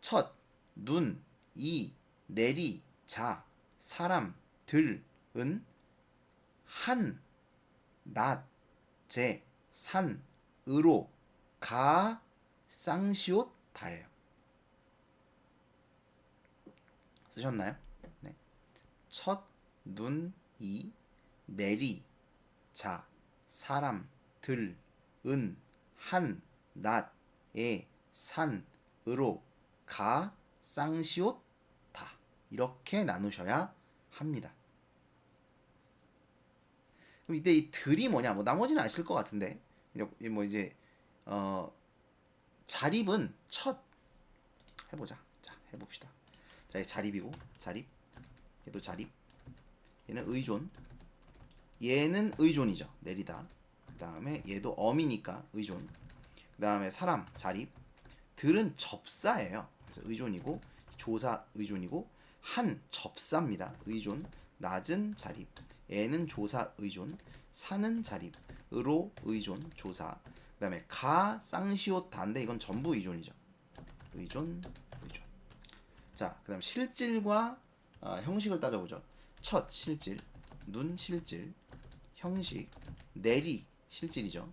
첫, 눈, 이, 내리, 자, 사람, 들, 은, 한, 낮, 제, 산, 으로, 가, 쌍시옷, 다예요. 쓰셨나요? 네. 첫, 눈, 이, 내리, 자, 사람, 들, 은, 한, 낮, 에, 산, 으로, 가, 쌍시옷, 다. 이렇게 나누셔야 합니다. 그럼 이때 이 들이 뭐냐? 뭐 나머지는 아실 것 같은데 뭐 이제 자립은 첫 해보자. 자 해봅시다. 자 자립이고 자립 얘도 자립 얘는 의존 얘는 의존이죠. 내리다. 그 다음에 얘도 어미니까 의존. 그 다음에 사람 자립 들은 접사예요. 그래서 의존이고 조사 의존이고 한 접사입니다. 의존 낮은 자립 애는 조사 의존 사는 자립 으로 의존 조사 그 다음에 가 쌍시옷 다인데 이건 전부 의존이죠. 의존 의존. 자 그 다음 실질과 형식을 따져보죠. 첫 실질 눈 실질 형식 내리 실질이죠.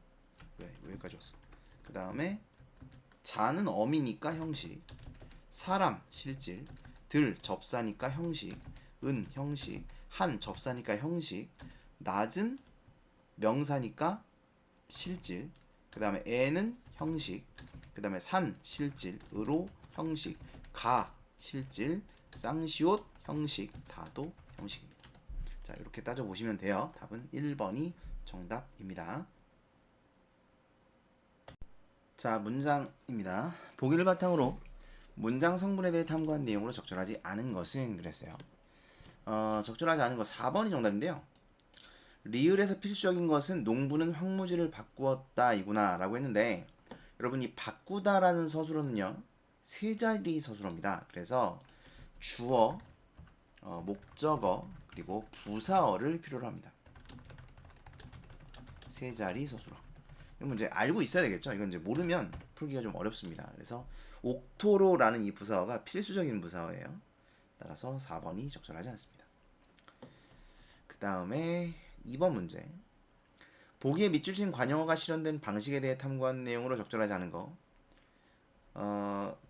왜 여기까지 왔어. 그 다음에 자는 어미니까 형식 사람 실질 들 접사니까 형식 은 형식 한 접사니까 형식 낮은 명사니까 실질 그 다음에 애는 형식 그 다음에 산 실질 으로 형식 가 실질 쌍시옷 형식 다도 형식입니다. 자 이렇게 따져보시면 돼요. 답은 1번이 정답입니다. 자 문장입니다. 보기를 바탕으로 문장 성분에 대해 탐구한 내용으로 적절하지 않은 것은 그랬어요. 적절하지 않은 거 4번이 정답인데요. 리을에서 필수적인 것은 농부는 황무지를 바꾸었다 이구나 라고 했는데 여러분이 바꾸다라는 서술어는요 세 자리 서술어입니다. 그래서 주어, 목적어 그리고 부사어를 필요로 합니다. 세 자리 서술어. 이건 이제 알고 있어야 되겠죠. 이건 이제 모르면 풀기가 좀 어렵습니다. 그래서 옥토로라는 이 부사어가 필수적인 부사어예요. 따라서 4번이 적절하지 않습니다. 그 다음에 2번 문제. 보기에 밑줄 친 관용어가 실현된 방식에 대해 탐구한 내용으로 적절하지 않은 거.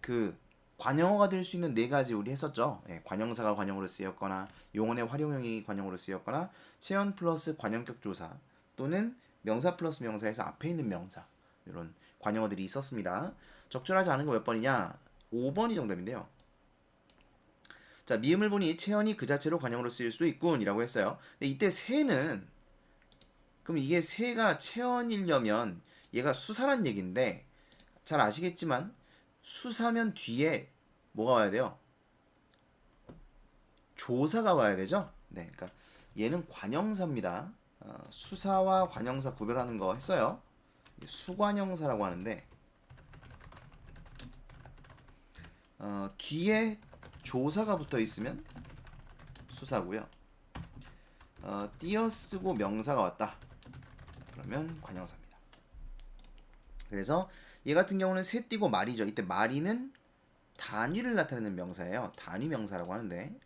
그 관용어가 될 수 있는 네 가지 우리 했었죠. 예, 관용사가 관용어로 쓰였거나 용언의 활용형이 관용어로 쓰였거나 체언 플러스 관용격 조사 또는 명사 플러스 명사에서 앞에 있는 명사 이런 관용어들이 있었습니다. 적절하지 않은 거 몇 번이냐? 5번이 정답인데요. 자 미음을 보니 체언이 그 자체로 관용어로 쓰일 수도 있군이라고 했어요. 근데 이때 새는 그럼 이게 새가 체언이려면 얘가 수사란 얘기인데 잘 아시겠지만 수사면 뒤에 뭐가 와야 돼요? 조사가 와야 되죠? 네, 그러니까 얘는 관형사입니다. 수사와 관형사 구별하는 거 했어요. 수관형사라고 하는데 뒤에 조사가 붙어 있으면 수사고요. 띄어쓰고 명사가 왔다. 그러면 관형사입니다. 그래서 얘 같은 경우는 새 띄고 말이죠. 이때 말이는 단위를 나타내는 명사예요. 단위 명사라고 하는데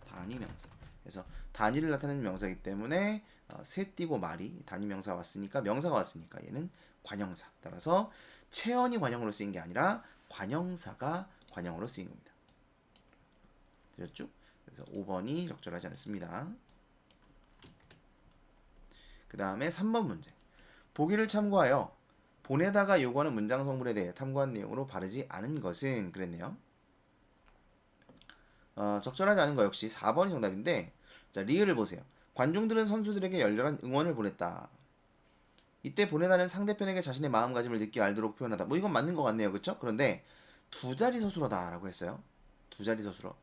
단위 명사. 그래서 단위를 나타내는 명사이기 때문에 새 띄고 말이 단위 명사가 왔으니까 명사가 왔으니까 얘는 관형사. 따라서 체언이 관형으로 쓰인 게 아니라 관형사가 관형으로 쓰인 겁니다. 되셨죠? 그래서 5번이 적절하지 않습니다. 그 다음에 3번 문제. 보기를 참고하여 보내다가 요구하는 문장 성분에 대해 탐구한 내용으로 바르지 않은 것은 그랬네요. 적절하지 않은 거 역시 4번이 정답인데 자 리을을 보세요. 관중들은 선수들에게 열렬한 응원을 보냈다. 이때 보내다는 상대편에게 자신의 마음가짐을 느끼 알도록 표현하다. 뭐 이건 맞는 것 같네요. 그쵸? 그런데 두 자리 서술어다 라고 했어요. 두 자리 서술어.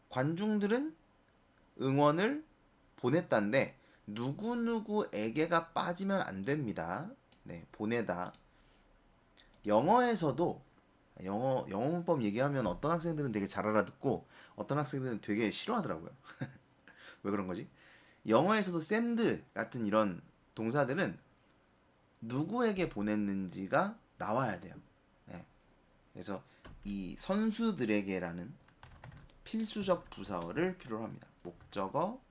관중들은 응원을 보냈다인데 누구누구에게가 빠지면 안 됩니다. 네, 보내다. 영어에서도 영어 문법 얘기하면 어떤 학생들은 되게 잘 알아듣고 어떤 학생들은 되게 싫어하더라고요. 왜 그런 거지? 영어에서도 send 같은 이런 동사들은 누구에게 보냈는지가 나와야 돼요. 네. 그래서 이 선수들에게라는 필수적 부사어를 필요로 합니다. 목적어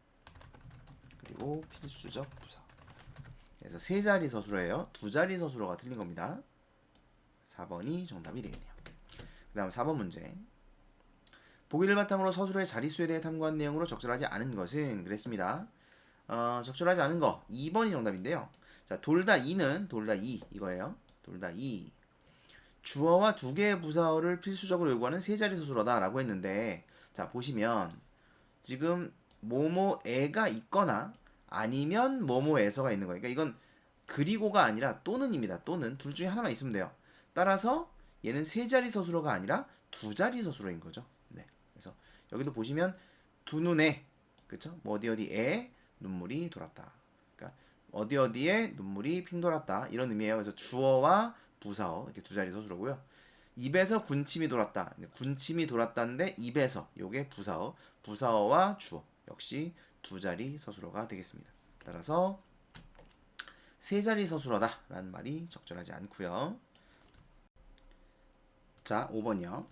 그리고 필수적 부사. 그래서 세 자리 서술어예요. 두 자리 서술어가 틀린 겁니다. 4번이 정답이 되겠네요. 그 다음 4번 문제. 보기를 바탕으로 서술의 자릿수에 대해 탐구한 내용으로 적절하지 않은 것은 그랬습니다. 적절하지 않은 거 2번이 정답인데요. 자, 돌다 2는 돌다 2 이거예요. 돌다 2. 주어와 두 개의 부사어를 필수적으로 요구하는 세 자리 서술어다 라고 했는데, 자 보시면 지금 뭐뭐에가 있거나 아니면 뭐뭐에서가 있는 거예요. 그러니까 이건 그리고가 아니라 또는입니다. 또는 둘 중에 하나만 있으면 돼요. 따라서 얘는 세 자리 서술어가 아니라 두 자리 서술어인 거죠. 네. 그래서 여기도 보시면 두 눈에, 그쵸? 뭐 어디 어디에 눈물이 돌았다. 그러니까 어디 어디에 눈물이 핑 돌았다 이런 의미예요. 그래서 주어와 부사어 이렇게 두 자리 서술어고요. 입에서 군침이 돌았다. 군침이 돌았다인데 입에서 요게 부사어, 부사어와 주어 역시 두 자리 서술어가 되겠습니다. 따라서 세 자리 서술어다 라는 말이 적절하지 않고요. 자, 5번이요.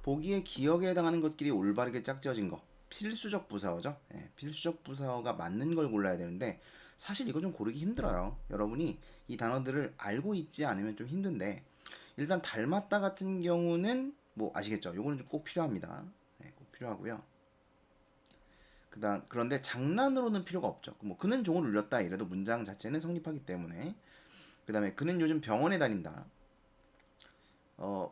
보기에 기억에 해당하는 것끼리 올바르게 짝지어진 거. 필수적 부사어죠. 예, 필수적 부사어가 맞는 걸 골라야 되는데 사실 이거 좀 고르기 힘들어요. 여러분이 이 단어들을 알고 있지 않으면 좀 힘든데, 일단 닮았다 같은 경우는 뭐 아시겠죠? 요거는 좀 꼭 필요합니다. 네, 꼭 필요하고요. 그런데 장난으로는 필요가 없죠. 뭐 그는 종을 울렸다 이래도 문장 자체는 성립하기 때문에. 그 다음에 그는 요즘 병원에 다닌다.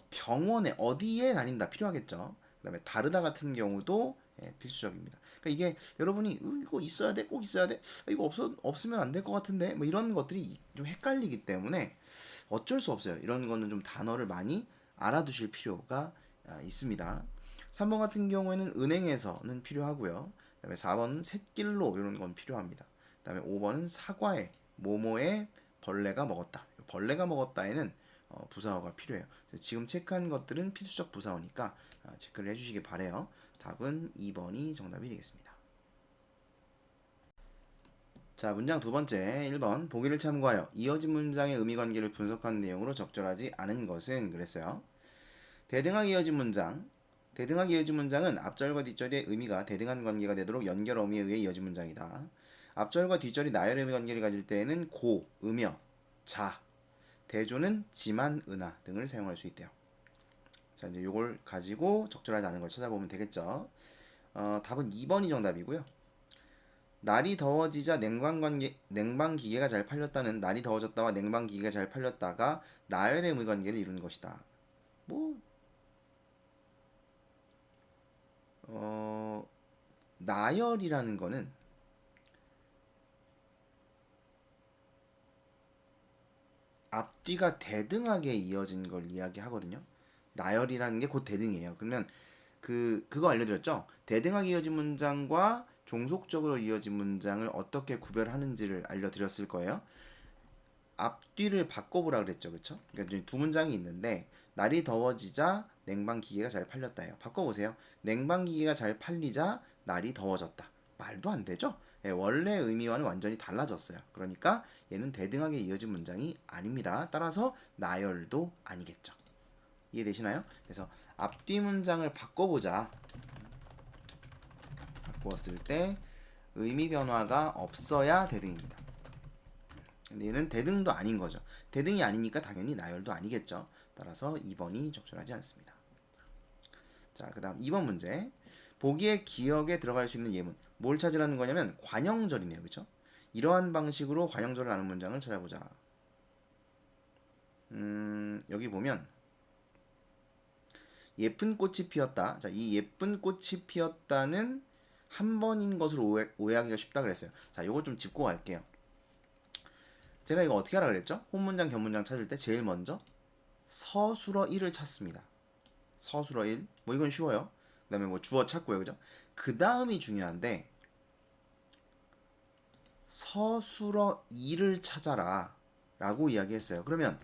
병원에 어디에 다닌다 필요하겠죠. 그 다음에 다르다 같은 경우도 예, 필수적입니다. 그러니까 이게 여러분이 이거 있어야 돼, 꼭 있어야 돼, 이거 없으면 안 될 것 같은데, 뭐 이런 것들이 좀 헷갈리기 때문에 어쩔 수 없어요. 이런 거는 좀 단어를 많이 알아두실 필요가 있습니다. 3번 같은 경우에는 은행에서는 필요하고요. 그 다음에 4번은 샛길로 이런 건 필요합니다. 그 다음에 5번은 사과에 모모에 벌레가 먹었다. 벌레가 먹었다에는 부사어가 필요해요. 지금 체크한 것들은 필수적 부사어니까 체크를 해주시기 바래요. 답은 2번이 정답이 되겠습니다. 자, 문장 두 번째 1번. 보기를 참고하여 이어진 문장의 의미관계를 분석한 내용으로 적절하지 않은 것은 그랬어요. 대등하게 이어진 문장. 대등하게 이어진 문장은 앞절과 뒷절의 의미가 대등한 관계가 되도록 연결 어미에 의해 이어진 문장이다. 앞절과 뒷절이 나열 의미 관계를 가질 때에는 고, 음여, 자, 대조는 지만, 은하 등을 사용할 수 있대요. 자, 이제 요걸 가지고 적절하지 않은 걸 찾아보면 되겠죠. 답은 2번이 정답이고요. 날이 더워지자 냉방기계가 잘 팔렸다는 날이 더워졌다와 냉방기계가 잘 팔렸다가 나열의 의미관계를 이루는 것이다. 뭐 나열이라는 거는 앞뒤가 대등하게 이어진 걸 이야기하거든요. 나열이라는 게 곧 대등이에요. 그러면 그거 알려드렸죠? 대등하게 이어진 문장과 종속적으로 이어진 문장을 어떻게 구별하는지를 알려드렸을 거예요. 앞뒤를 바꿔보라 그랬죠, 그쵸? 그러니까 두 문장이 있는데 날이 더워지자 냉방기계가 잘 팔렸다예요. 바꿔보세요. 냉방기계가 잘 팔리자 날이 더워졌다. 말도 안 되죠? 예, 원래 의미와는 완전히 달라졌어요. 그러니까 얘는 대등하게 이어진 문장이 아닙니다. 따라서 나열도 아니겠죠. 이해되시나요? 그래서 앞뒤 문장을 바꿔보자. 바꾸었을 때 의미 변화가 없어야 대등입니다. 근데 얘는 대등도 아닌 거죠. 대등이 아니니까 당연히 나열도 아니겠죠. 따라서 2번이 적절하지 않습니다. 자, 그 다음 2번 문제. 보기에 기억에 들어갈 수 있는 예문. 뭘 찾으라는 거냐면 관형절이네요. 그쵸? 이러한 방식으로 관형절을 아는 문장을 찾아보자. 여기 보면 예쁜 꽃이 피었다. 자, 이 예쁜 꽃이 피었다는 한 번인 것으로 오해하기가 쉽다 그랬어요. 자, 요거 좀 짚고 갈게요. 제가 이거 어떻게 하라 그랬죠? 혼문장, 견문장 찾을 때 제일 먼저 서술어 1을 찾습니다. 서술어 1. 뭐 이건 쉬워요. 그 다음에 뭐 주어 찾고요. 그죠? 그 다음이 중요한데 서술어 2를 찾아라 라고 이야기했어요. 그러면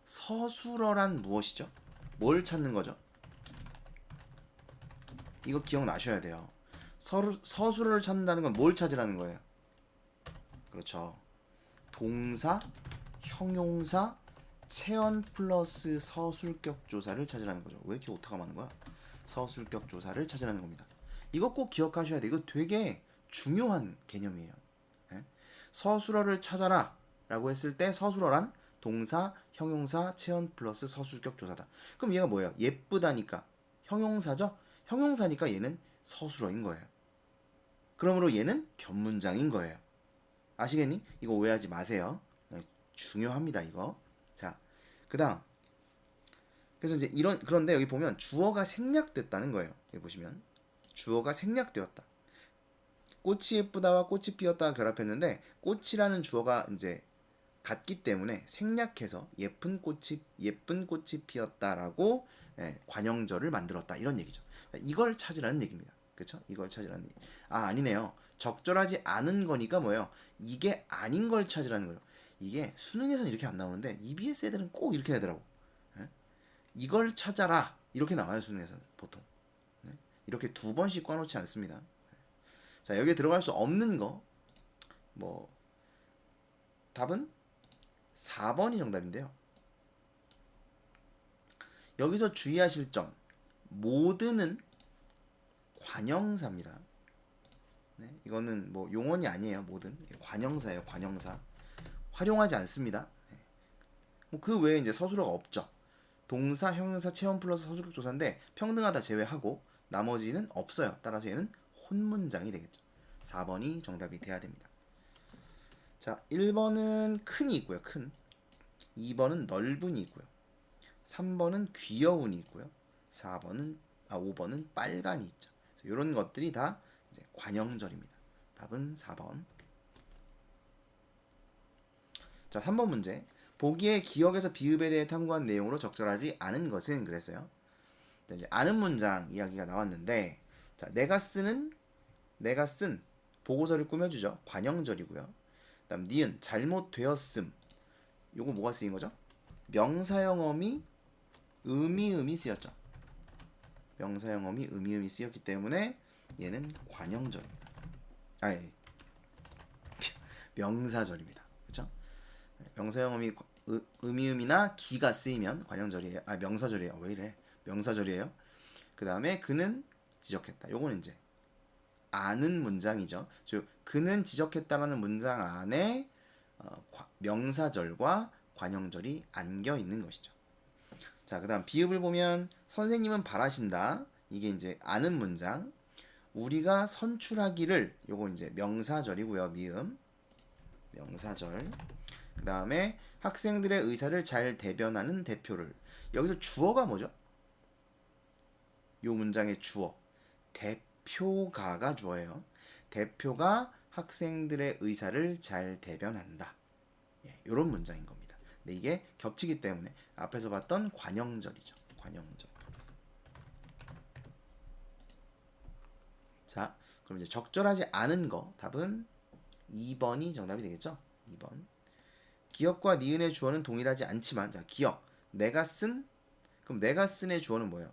서술어란 무엇이죠? 뭘 찾는 거죠? 이거 기억나셔야 돼요. 서술어를 찾는다는 건 뭘 찾으라는 거예요? 그렇죠. 동사, 형용사, 체언 플러스 서술격 조사를 찾으라는 거죠. 왜 이렇게 오타가 많은 거야? 서술격 조사를 찾으라는 겁니다. 이거 꼭 기억하셔야 돼요. 이거 되게 중요한 개념이에요. 네? 서술어를 찾아라. 라고 했을 때 서술어란 동사, 형용사, 체언 플러스 서술격 조사다. 그럼 얘가 뭐예요? 예쁘다니까 형용사죠? 형용사니까 얘는 서술어인 거예요. 그러므로 얘는 견문장인 거예요. 아시겠니? 이거 오해하지 마세요. 중요합니다, 이거. 자, 그다음. 그래서 이제 그런데 여기 보면 주어가 생략됐다는 거예요. 여기 보시면 주어가 생략되었다. 꽃이 예쁘다와 꽃이 피었다가 결합했는데 꽃이라는 주어가 이제 같기 때문에 생략해서 예쁜 꽃이 피었다라고 관형절을 만들었다 이런 얘기죠. 이걸 찾으라는 얘기입니다. 그렇죠? 이걸 찾으라는 얘기. 아, 아니네요. 적절하지 않은 거니까 뭐예요? 이게 아닌 걸 찾으라는 거예요. 이게 수능에서는 이렇게 안 나오는데 EBS 애들은 꼭 이렇게 내더라고. 이걸 찾아라 이렇게 나와요, 수능에서는 보통. 이렇게 두 번씩 꽈놓지 않습니다. 자, 여기에 들어갈 수 없는 거 뭐 답은 4번이 정답인데요. 여기서 주의하실 점, 모든은 관형사입니다. 네, 이거는 뭐 용언이 아니에요. 모든 관형사예요. 관형사. 활용하지 않습니다. 네. 뭐그 외에 이제 서술어가 없죠. 동사, 형용사, 체험 플러스 서술격 조사인데 평등하다 제외하고 나머지는 없어요. 따라서 얘는 혼문장이 되겠죠. 4번이 정답이 돼야 됩니다. 자, 1번은 큰이 있고요. 큰. 2번은 넓은이 있고요. 3번은 귀여운이 있고요. 5번은 빨간이 있죠. 이런 것들이 다 이제 관형절입니다. 답은 4번. 자, 3번 문제. 보기에 기억에서 비읍에 대해 탐구한 내용으로 적절하지 않은 것은 그랬어요. 자, 이제 아는 문장 이야기가 나왔는데, 자, 내가 쓴 보고서를 꾸며주죠. 관형절이고요. 그다음 니은 잘못되었음. 요거 뭐가 쓰인 거죠? 명사형어미 음이 쓰였죠. 명사형어미 음이 쓰였기 때문에 얘는 관형절입니다. 아니, 명사절입니다. 그렇죠? 명사형어미 음이나 기가 쓰이면 관형절이에요. 아, 명사절이에요. 왜 이래? 명사절이에요. 그 다음에 그는 지적했다. 요거는 이제 아는 문장이죠. 즉 그는 지적했다라는 문장 안에 명사절과 관형절이 안겨 있는 것이죠. 자, 그다음 비읍을 보면 선생님은 바라신다. 이게 이제 아는 문장. 우리가 선출하기를 요거 이제 명사절이고요. 미음 명사절. 그다음에 학생들의 의사를 잘 대변하는 대표를. 여기서 주어가 뭐죠? 요 문장의 주어 대표가가 주어예요. 대표가 학생들의 의사를 잘 대변한다. 이런 문장인 겁니다. 근데 이게 겹치기 때문에 앞에서 봤던 관형절이죠. 관형절. 자, 그럼 이제 적절하지 않은 거 답은 2번이 정답이 되겠죠? 2번. 기억과 니은의 주어는 동일하지 않지만, 자, 기억. 그럼 내가 쓴의 주어는 뭐예요?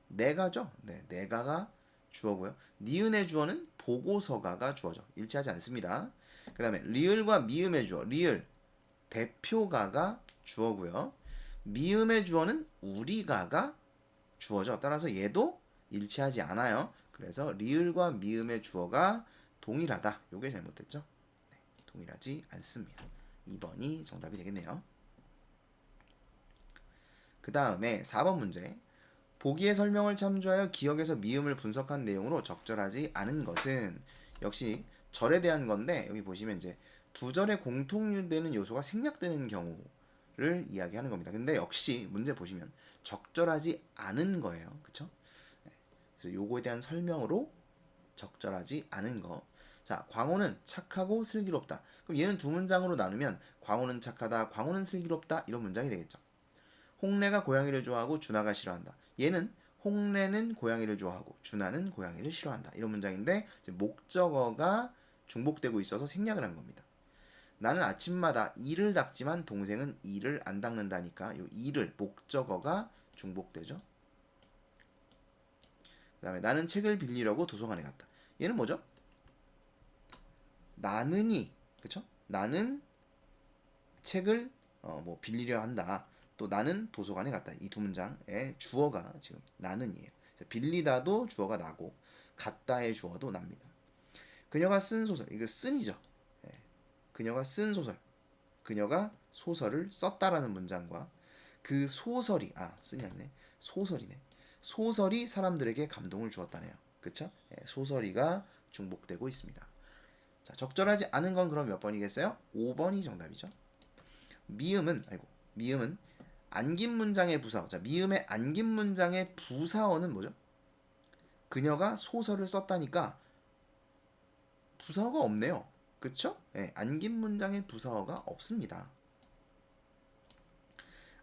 내가죠? 네, 내가가 주어고요. 니은의 주어는 보고서가가 주어죠. 일치하지 않습니다. 그 다음에 리을과 미음의 주어. 리을, 대표가가 주어고요. 미음의 주어는 우리가가 주어죠. 따라서 얘도 일치하지 않아요. 그래서 리을과 미음의 주어가 동일하다. 요게 잘못됐죠? 네, 동일하지 않습니다. 2번이 정답이 되겠네요. 그 다음에 4번 문제. 보기의 설명을 참조하여 기억에서 미음을 분석한 내용으로 적절하지 않은 것은 역시 절에 대한 건데 여기 보시면 이제 두 절에 공통되는 요소가 생략되는 경우를 이야기하는 겁니다. 근데 역시 문제 보시면 적절하지 않은 거예요. 그쵸? 그래서 요거에 대한 설명으로 적절하지 않은 거. 자, 광호는 착하고 슬기롭다. 그럼 얘는 두 문장으로 나누면 광호는 착하다, 광호는 슬기롭다 이런 문장이 되겠죠. 홍래가 고양이를 좋아하고 준하가 싫어한다. 얘는 홍래는 고양이를 좋아하고 준하는 고양이를 싫어한다. 이런 문장인데 목적어가 중복되고 있어서 생략을 한 겁니다. 나는 아침마다 이를 닦지만 동생은 이를 안 닦는다니까 이 이를 목적어가 중복되죠. 그 다음에 나는 책을 빌리려고 도서관에 갔다. 얘는 뭐죠? 나는이, 그쵸? 나는 책을 뭐 빌리려 한다. 또 나는 도서관에 갔다. 이 두 문장의 주어가 지금 나는이에요. 빌리다도 주어가 나고 갔다의 주어도 납니다. 그녀가 쓴 소설, 이거 쓴이죠. 그녀가 쓴 소설. 그녀가 소설을 썼다라는 문장과 그 소설이 쓰냐 아니네. 소설이네. 소설이 사람들에게 감동을 주었다네요. 그쵸? 예, 소설이가 중복되고 있습니다. 자, 적절하지 않은 건 그럼 몇 번이겠어요? 5번이 정답이죠. 미음은 안긴 문장의 부사어. 자, 미음의 안긴 문장의 부사어는 뭐죠? 그녀가 소설을 썼다니까 부사어가 없네요. 그쵸? 예, 안긴 문장의 부사어가 없습니다.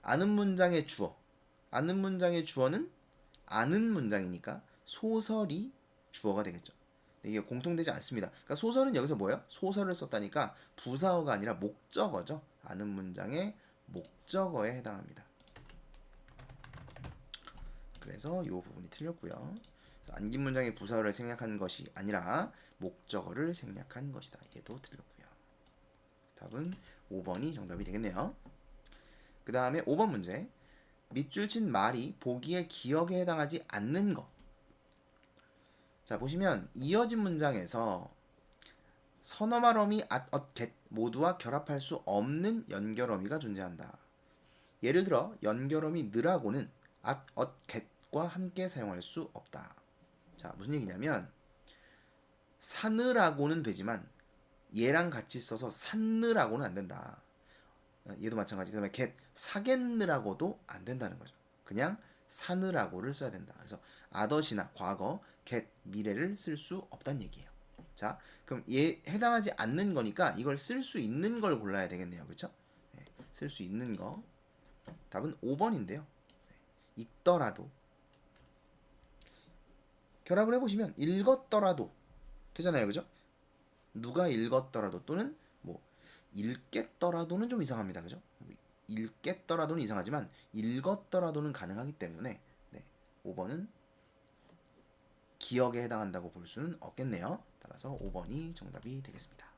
아는 문장의 주어. 아는 문장의 주어는 아는 문장이니까 소설이 주어가 되겠죠. 이게 공통되지 않습니다. 그러니까 소설은 여기서 뭐예요? 소설을 썼다니까 부사어가 아니라 목적어죠. 아는 문장의 목적어에 해당합니다. 그래서 이 부분이 틀렸고요. 안긴 문장의 부사어를 생략한 것이 아니라 목적어를 생략한 것이다. 얘도 틀렸고요. 답은 5번이 정답이 되겠네요. 그 다음에 5번 문제. 밑줄 친 말이 보기에 기억에 해당하지 않는 것. 자, 보시면 이어진 문장에서 선어말어미 at, at, get 모두와 결합할 수 없는 연결어미가 존재한다. 예를 들어 연결어미 느라고는 at, at, get과 함께 사용할 수 없다. 자, 무슨 얘기냐면 사느라고는 되지만 얘랑 같이 써서 산느라고는 안 된다. 얘도 마찬가지. 그다음에 get 사겠느라고도 안 된다는 거죠. 그냥 사느라고를 써야 된다. 그래서 at이나 과거, get 미래를 쓸 수 없다는 얘기예요. 자, 그럼 얘 해당하지 않는 거니까 이걸 쓸 수 있는 걸 골라야 되겠네요. 그렇죠? 네, 쓸 수 있는 거. 답은 5번인데요. 읽더라도 결합을 해보시면 읽었더라도 되잖아요. 그죠? 누가 읽었더라도 또는 뭐 읽겠더라도는 좀 이상합니다. 그죠? 읽겠더라도는 이상하지만 읽었더라도는 가능하기 때문에 5번은 기억에 해당한다고 볼 수는 없겠네요. 따라서 5번이 정답이 되겠습니다.